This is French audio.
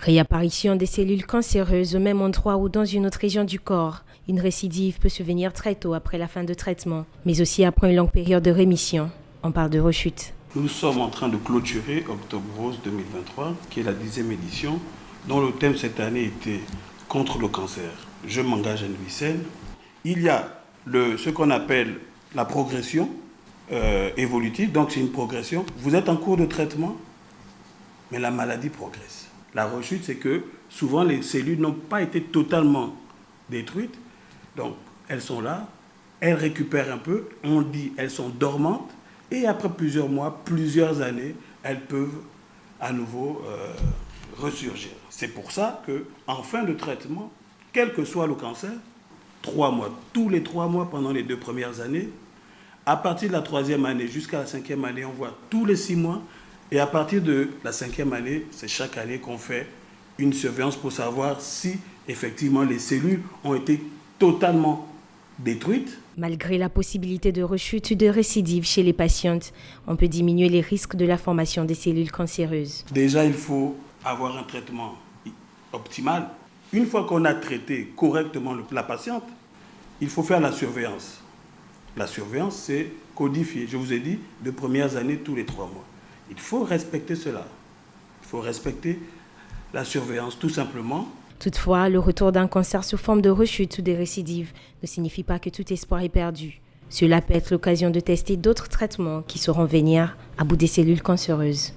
Réapparition des cellules cancéreuses au même endroit ou dans une autre région du corps. Une récidive peut survenir très tôt après la fin de traitement, mais aussi après une longue période de rémission. On parle de rechute. Nous sommes en train de clôturer Octobre Rose 2023, qui est la 10e édition, dont le thème cette année était « Contre le cancer ». Je m'engage à une vie saine. Il y a ce qu'on appelle la progression évolutive, donc c'est une progression. Vous êtes en cours de traitement, mais la maladie progresse. La rechute, c'est que souvent les cellules n'ont pas été totalement détruites, donc elles sont là, elles récupèrent un peu, on dit elles sont dormantes, et après plusieurs mois, plusieurs années, elles peuvent à nouveau ressurgir. C'est pour ça qu'en fin de traitement, quel que soit le cancer, 3 mois, tous les 3 mois pendant les 2 premières années, à partir de la 3e année jusqu'à la 5e année, on voit tous les 6 mois, et à partir de la 5e année, c'est chaque année qu'on fait une surveillance pour savoir si effectivement les cellules ont été totalement détruites. Malgré la possibilité de rechute ou de récidive chez les patientes, on peut diminuer les risques de la formation des cellules cancéreuses. Déjà, il faut avoir un traitement optimal. Une fois qu'on a traité correctement la patiente, il faut faire la surveillance. La surveillance, c'est codifié. Je vous ai dit, 2 premières années, tous les 3 mois. Il faut respecter cela. Il faut respecter la surveillance, tout simplement. Toutefois, le retour d'un cancer sous forme de rechute ou de récidive ne signifie pas que tout espoir est perdu. Cela peut être l'occasion de tester d'autres traitements qui sauront venir à bout des cellules cancéreuses.